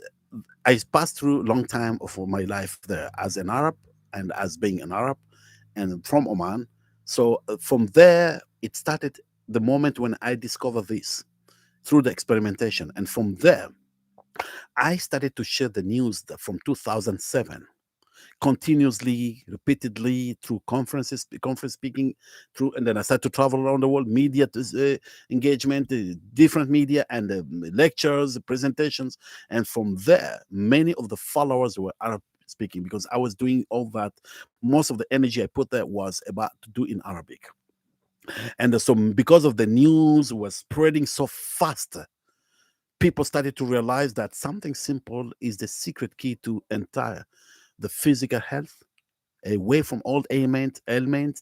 I passed through a long time of my life there as an Arab and as being an Arab, and from Oman. So from there, it started the moment when I discovered this through the experimentation, and from there, I started to share the news from 2007 continuously, repeatedly through conferences, conference speaking, through, and then I started to travel around the world, media engagement, different media, and lectures, presentations, and from there, many of the followers were Arab speaking because I was doing all that. Most of the energy I put there was about to do in Arabic, and so because of the news was spreading so fast, people started to realize that something simple is the secret key to entire the physical health, away from old ailments,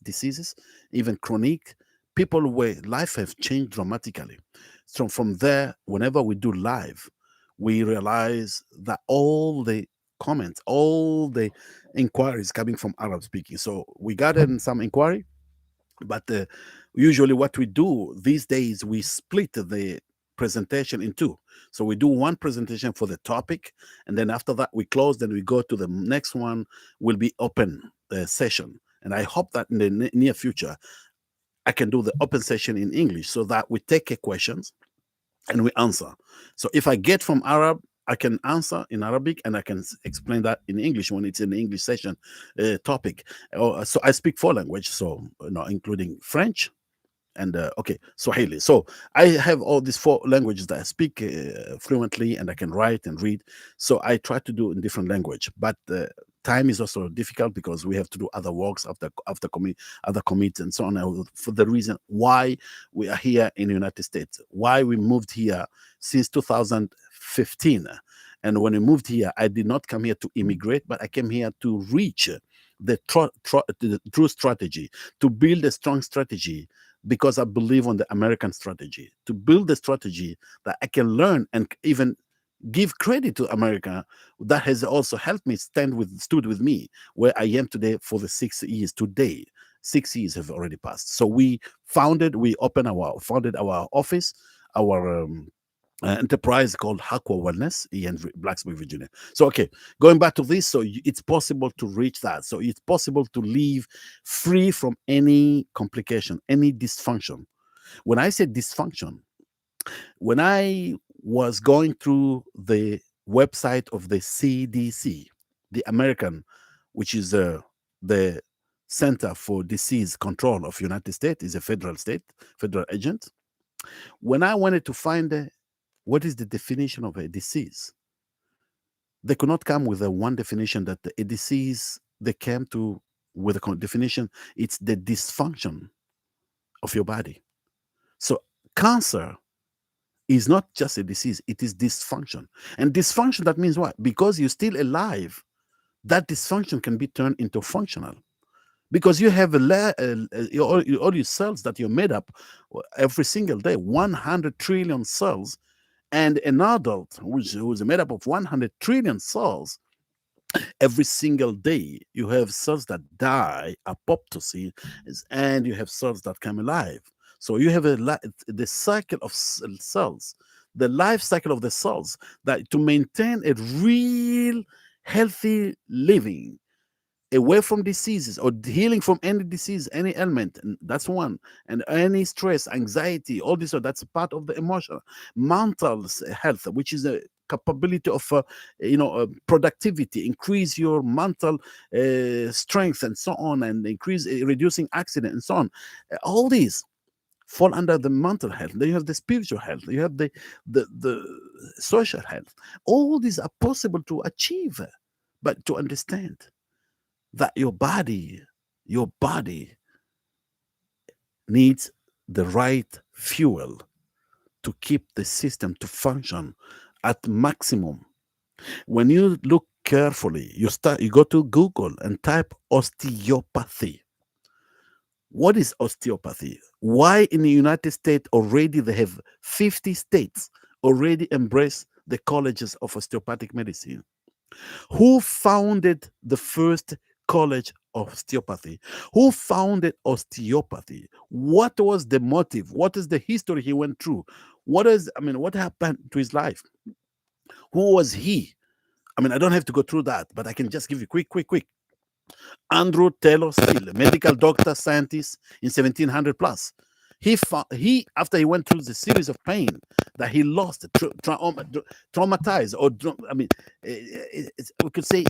diseases, even chronic. People where life have changed dramatically. So from there, whenever we do live, we realize that all the comments, all the inquiries coming from Arab speaking. So we got in some inquiry, but usually what we do these days, we split the presentation in two. So we do one presentation for the topic, and then after that we close, then we go to the next one, will be open session. And I hope that in the near future I can do the open session in English so that we take questions and we answer. So if I get from Arab, I can answer in Arabic, and I can explain that in English when it's in the English session topic. So I speak four languages, so including French, and okay, Swahili. So I have all these four languages that I speak fluently, and I can write and read. So I try to do in different language, but time is also difficult because we have to do other works other commits and so on. For the reason why we are here in the United States, why we moved here since 2015. And when we moved here, I did not come here to immigrate, but I came here to reach the true strategy, to build a strong strategy, because I believe on the American strategy, to build a strategy that I can learn and even give credit to America. That has also helped me stood with me where I am today for the 6 years. Today, 6 years have already passed. So we founded our office, our enterprise called Haqua Wellness in Blacksburg, Virginia. So, okay, going back to this, so it's possible to reach that. So, it's possible to live free from any complication, any dysfunction. When I say dysfunction, when I was going through the website of the CDC, the American, which is the Center for Disease Control of United States, is a federal agent. When I wanted to find what is the definition of a disease, they could not come with a one definition that a disease. They came to with a definition. It's the dysfunction of your body. So cancer is not just a disease; it is dysfunction. And dysfunction, that means what? Because you're still alive, that dysfunction can be turned into functional. Because you have all your cells that you're made up every single day, 100 trillion cells, and an adult who's made up of 100 trillion cells. Every single day you have cells that die, apoptosis, and you have cells that come alive. So you have the cycle of cells, the life cycle of the cells, that to maintain a real healthy living, away from diseases or healing from any disease, any ailment. And that's one. And any stress, anxiety, all this, so that's part of the emotional, mental health, which is a capability of productivity, increase your mental strength and so on, and increase reducing accident and so on. All these fall under the mental health. Then you have the spiritual health, you have the social health. All these are possible to achieve, but to understand that your body needs the right fuel to keep the system to function at maximum. When you look carefully, you go to Google and type osteopathy. What is osteopathy? Why in the United States already they have 50 states already embrace the colleges of osteopathic medicine? Who founded the first College of Osteopathy. Who founded osteopathy? What was the motive? What is the history he went through? What happened to his life? Who was he? I don't have to go through that, but I can just give you quick. Andrew Taylor Still, a medical doctor, scientist in 1700 plus. He after he went through the series of pain that he lost, traumatized, or we could say,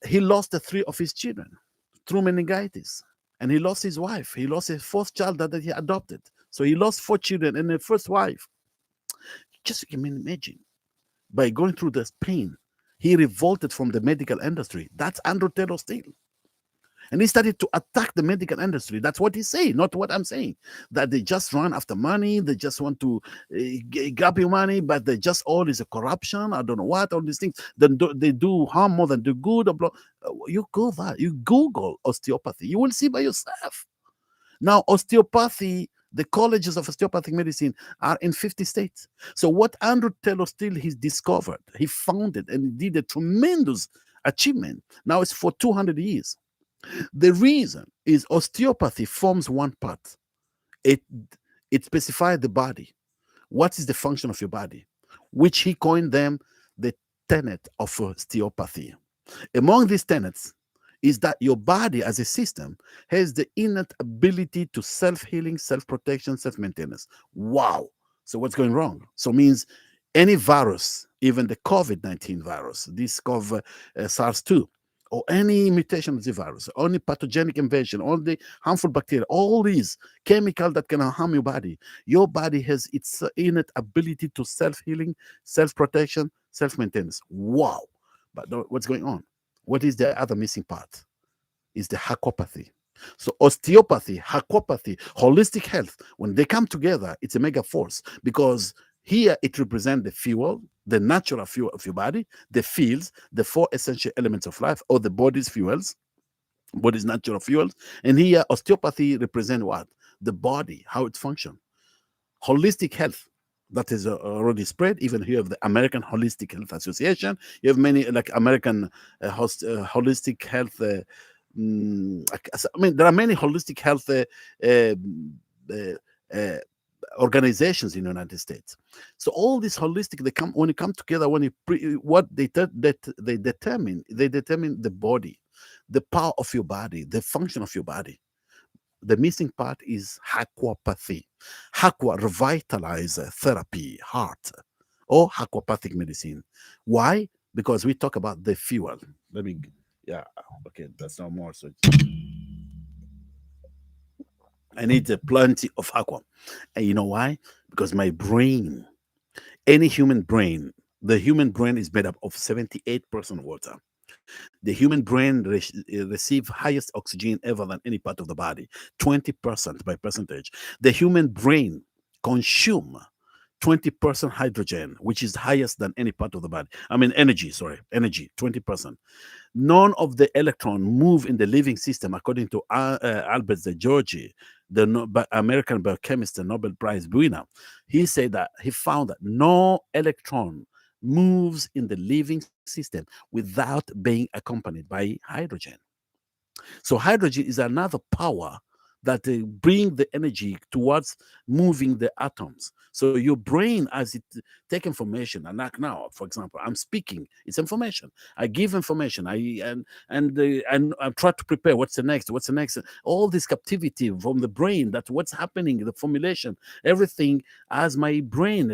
he lost the three of his children through meningitis, and he lost his wife. He lost his fourth child that he adopted. So he lost four children and a first wife. Just you can imagine, by going through this pain, he revolted from the medical industry. That's Andrew Taylor Still. And he started to attack the medical industry. That's what he's saying, not what I'm saying. That they just run after money. They just want to grab your money, but they just all is a corruption. I don't know what, all these things. They do harm more than do good. You Google osteopathy. You will see by yourself. Now, osteopathy, the colleges of osteopathic medicine are in 50 states. So what Andrew Taylor Still he's discovered, he founded and he did a tremendous achievement. Now it's for 200 years. The reason is osteopathy forms one part. It specifies the body. What is the function of your body? Which he coined them the tenet of osteopathy. Among these tenets is that your body as a system has the innate ability to self-healing, self-protection, self-maintenance. Wow. So what's going wrong? So means any virus, even the COVID-19 virus, this SARS-2, or any mutation of the virus, any pathogenic invasion, all the harmful bacteria, all these chemicals that can harm your body has its innate ability to self-healing, self-protection, self-maintenance. Wow. But what's going on? What is the other missing part? Is the Haquapathy. So osteopathy, Haquapathy, holistic health, when they come together, it's a mega force, because here it represents the fuel, the natural fuel of your body, the fields, the four essential elements of life, or the body's fuels, body's natural fuels. And here osteopathy represents what? The body, how it functions. Holistic health, that is already spread. Even here, the American Holistic Health Association. You have many like American holistic health. There are many holistic health organizations in the United States. So all these holistic, when you come together, what they determine the body, the power of your body, the function of your body. The missing part is Haquapathy. Haqua, revitalize therapy, heart, or Haquapathic medicine. Why? Because we talk about the fuel. That's no more. So I need plenty of Haqua. And you know why? Because my brain, any human brain, the human brain is made up of 78% water. The human brain receives highest oxygen ever than any part of the body, 20% by percentage. The human brain consume 20% hydrogen, which is highest than any part of the body. Energy, 20%. None of the electron move in the living system, according to Albert Georgi, the American biochemist and Nobel Prize winner. He said that he found that no electron moves in the living system without being accompanied by hydrogen. So hydrogen is another power that bring the energy towards moving the atoms. So your brain, as it take information, and like now, for example, I'm speaking, it's information. I give information. And I try to prepare. What's the next? All this captivity from the brain. That what's happening, the formulation, everything, as my brain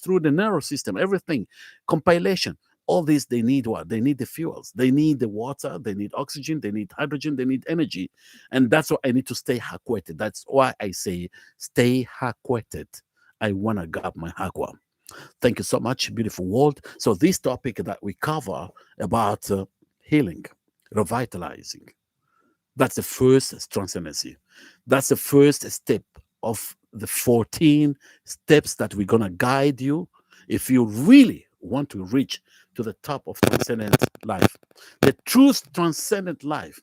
through the nervous system, everything, compilation. All this, they need what? They need the fuels. They need the water. They need oxygen. They need hydrogen. They need energy. And that's why I need to stay Haquated. That's why I say stay Haquated. I want to grab my Haqua. Thank you so much, beautiful world. So this topic that we cover about healing, revitalizing, that's the first transcendency. That's the first step of the 14 steps that we're going to guide you if you really want to reach to the top of transcendent life. The true transcendent life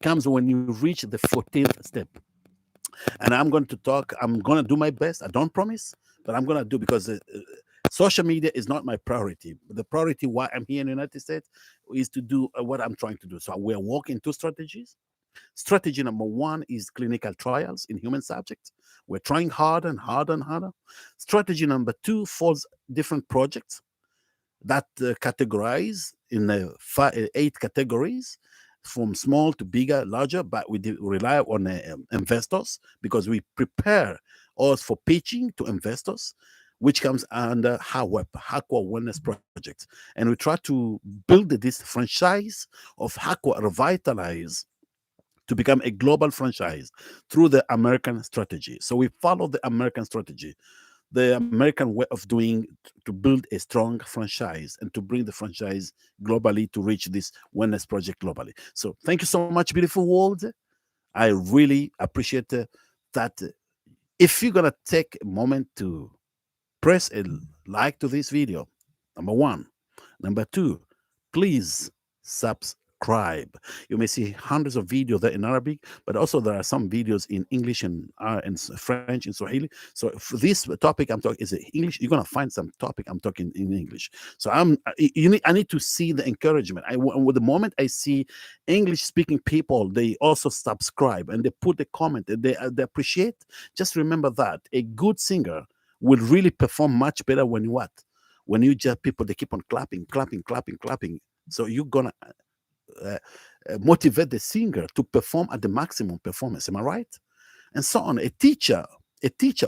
comes when you reach the 14th step. And I'm going to do my best. I don't promise, but I'm going to do, because Social media is not my priority. The priority why I'm here in the United States is to do what I'm trying to do. So we're working two strategies. Strategy number one is clinical trials in human subjects. We're trying harder and harder and harder. Strategy number two falls different projects that categorize in 8 categories, from small to bigger, larger, but we rely on investors, because we prepare us for pitching to investors, which comes under Haqua Wellness Project. And we try to build this franchise of Haqua Revitalize to become a global franchise through the American strategy. So we follow the American strategy, the American way of doing, to build a strong franchise and to bring the franchise globally to reach this wellness project globally. So thank you so much, beautiful world. I really appreciate that. If you're gonna take a moment to press a like to this video, number one. Number two, please subscribe. You may see hundreds of videos there in Arabic, but also there are some videos in English and French and Swahili. So for this topic I'm talking is English. You're gonna find some topic I'm talking in English. So I need to see the encouragement. With the moment I see English speaking people, they also subscribe and they put a comment and they appreciate. Just remember that a good singer will really perform much better when you what? When you just people, they keep on clapping, clapping, clapping, clapping. So you're gonna motivate the singer to perform at the maximum performance. Am I right? And so on. A teacher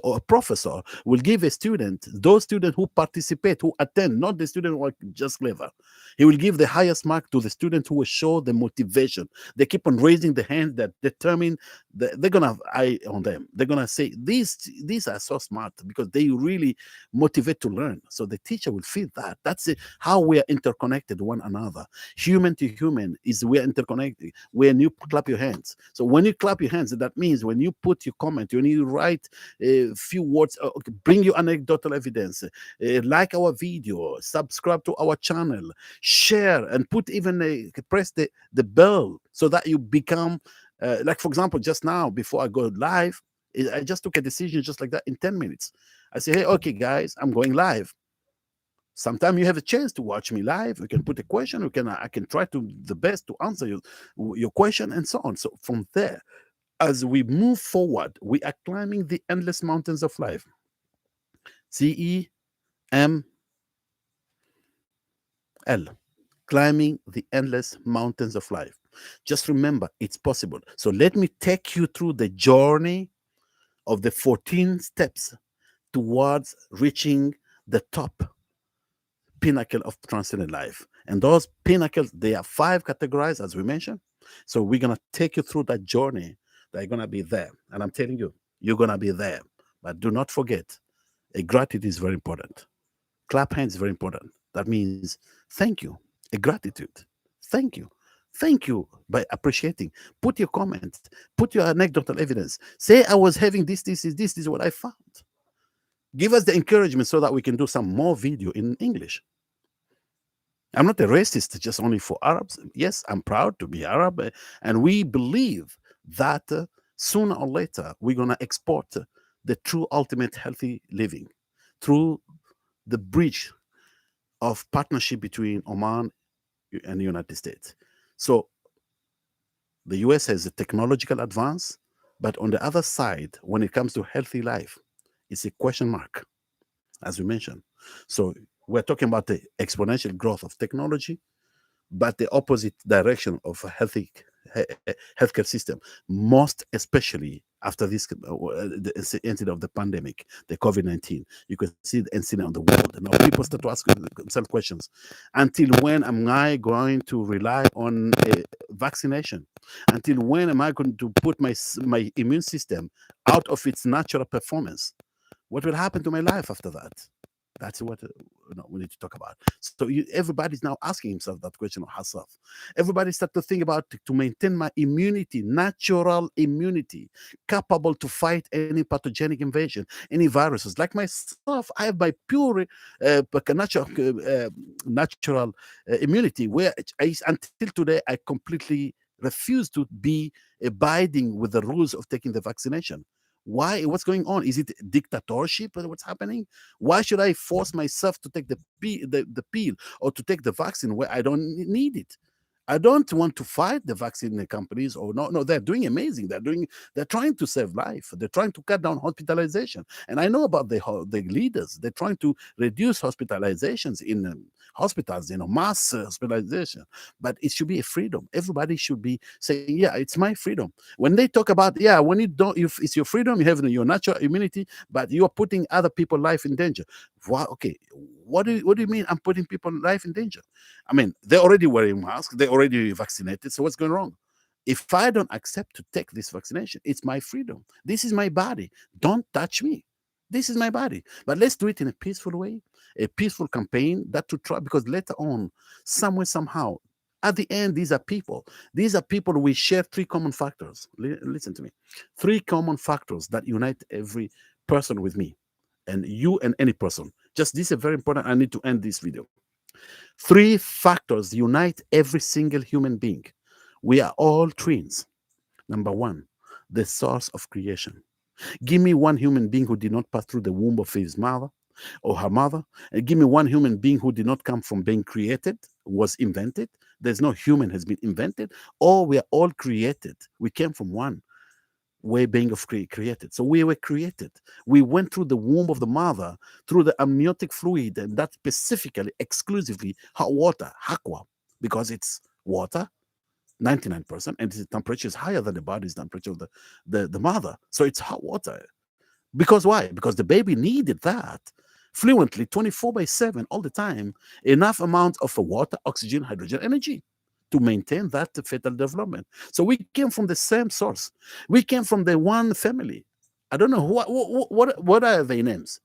or a professor will give a student, those students who participate, who attend, not the student who are just clever. He will give the highest mark to the student who will show the motivation. They keep on raising the hand that determine that they're gonna have eye on them. They're gonna say these are so smart because they really motivate to learn. So the teacher will feel that. That's it, how we are interconnected one another. Human to human is we are interconnected. When you clap your hands. So when you clap your hands, that means when you put your comment, when you write a few words, bring your anecdotal evidence, like our video, subscribe to our channel, share, and put even press the bell so that you become like, for example, just now before I go live, I just took a decision just like that in 10 minutes. I say, hey, okay, guys, I'm going live. Sometime you have a chance to watch me live. You can put a question. I can try to the best to answer your question and so on. So from there, as we move forward, we are climbing the endless mountains of life. CEML, climbing the endless mountains of life. Just remember, it's possible. So let me take you through the journey of the 14 steps towards reaching the top pinnacle of transcendent life. And those pinnacles, they are 5 categories, as we mentioned. So we're going to take you through that journey. They're going to be there. And I'm telling you, you're going to be there. But do not forget, a gratitude is very important. Clap hands is very important. That means thank you, a gratitude. Thank you. Thank you by appreciating. Put your comment, put your anecdotal evidence. Say, I was having this is what I found. Give us the encouragement so that we can do some more video in English. I'm not a racist just only for Arabs. Yes, I'm proud to be Arab, and we believe that sooner or later we're going to export the true ultimate healthy living through the bridge of partnership between Oman and the United States. So the US has a technological advance, but on the other side, when it comes to healthy life, it's a question mark, as we mentioned. So we're talking about the exponential growth of technology, but the opposite direction of a healthy healthcare system, most especially after this the incident of the pandemic, the COVID-19. You can see the incident on the world. And now people start to ask themselves questions. Until when am I going to rely on a vaccination? Until when am I going to put my immune system out of its natural performance? What will happen to my life after that? That's what we need to talk about. So everybody's now asking himself that question or herself. Everybody start to think about to maintain my immunity, natural immunity, capable to fight any pathogenic invasion, any viruses. Like myself, I have my pure natural immunity, where until today I completely refuse to be abiding with the rules of taking the vaccination. Why? What's going on? Is it dictatorship? What's happening? Why should I force myself to take the pill or to take the vaccine where I don't need it? I don't want to fight the vaccine companies. Or no, they're doing amazing. They're trying to save life. They're trying to cut down hospitalization. And I know about the leaders. They're trying to reduce hospitalizations in hospitals, mass hospitalization. But it should be a freedom. Everybody should be saying, yeah, it's my freedom. When they talk about, yeah, when you don't, if it's your freedom, you have your natural immunity, but you are putting other people's life in danger. Okay, what do you mean I'm putting people's life in danger? I mean, they're already wearing masks, they're already vaccinated. So what's going wrong? If I don't accept to take this vaccination, it's my freedom. This is my body. Don't touch me. This is my body. But let's do it in a peaceful way, a peaceful campaign that to try, because later on, somewhere, somehow, at the end, these are people. These are people we share three common factors. Listen to me. Three common factors that unite every person with me and you and any person. Just this is very important. I need to end this video. Three factors unite every single human being. We are all twins. Number one, the source of creation. Give me one human being who did not pass through the womb of his mother or her mother, and give me one human being who did not come from being created, was invented. There's no human has been invented. Or we are all created. We came from one way being of created. So we were created. We went through the womb of the mother, through the amniotic fluid, and that specifically, exclusively hot water, aqua, because it's water, 99%, and the temperature is higher than the body's temperature of the mother. So it's hot water. Because why? Because the baby needed that fluently, 24/7, all the time, enough amount of water, oxygen, hydrogen, energy to maintain that fetal development. So we came from the same source. We came from the one family. I don't know what are their names.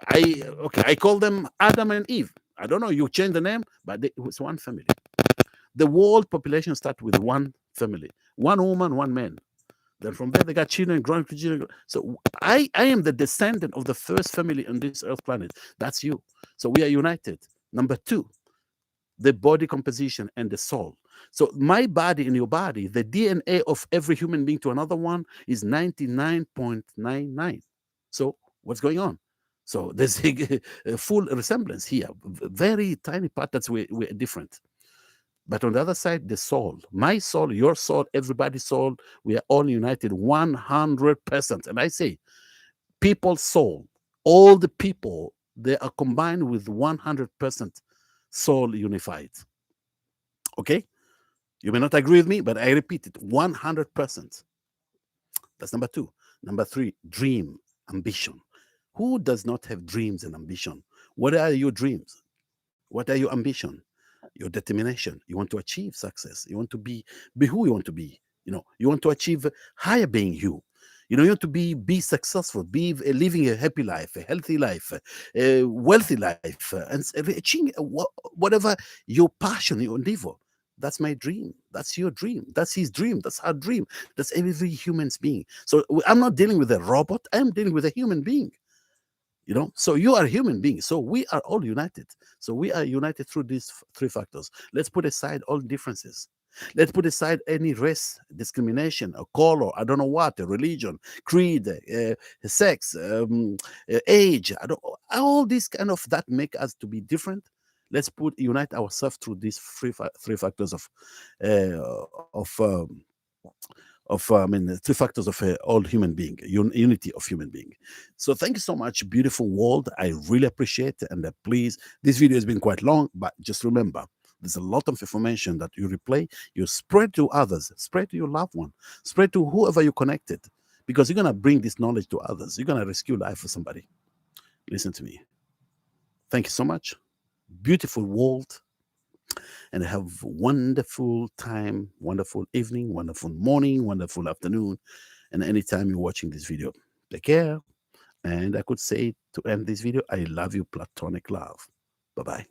I call them Adam and Eve. I don't know. You change the name, but it was one family. The world population starts with one family, one woman, one man. Then from there they got children, grandchildren. So I am the descendant of the first family on this earth planet. That's you. So we are united. Number two, the body composition and the soul. So my body and your body, the DNA of every human being to another one is 99.99. So what's going on? So there's a full resemblance here. Very tiny part that's we're different. But on the other side, the soul, my soul, your soul, everybody's soul, we are all united 100%. And I say, people's soul, all the people, they are combined with 100% soul unified. Okay? You may not agree with me, but I repeat it 100%. That's number two. Number three, dream, ambition. Who does not have dreams and ambition? What are your dreams? What are your ambition? Your determination. You want to achieve success. You want to be who you want to be. You want to achieve higher being you. You want to be successful, be living a happy life, a healthy life, a wealthy life, and achieving whatever your passion, your endeavor. That's my dream. That's your dream. That's his dream. That's our dream. That's every human's being. So I'm not dealing with a robot. I'm dealing with a human being. So you are a human being. So we are all united. So we are united through these three factors. Let's put aside all differences. Let's put aside any race, discrimination, or color, I don't know what, religion, creed, sex, age, all this kind of that make us to be different. Let's unite ourselves through these three factors the three factors of all human being, unity of human being. So thank you so much, beautiful world. I really appreciate it. And please, this video has been quite long, but just remember, there's a lot of information that you replay, you spread to others, spread to your loved one, spread to whoever you connected, because you're going to bring this knowledge to others. You're going to rescue life for somebody. Listen to me. Thank you so much. Beautiful world. And have wonderful time, wonderful evening, wonderful morning, wonderful afternoon, and anytime you're watching this video. Take care. And I could say to end this video, I love you, platonic love. Bye-bye.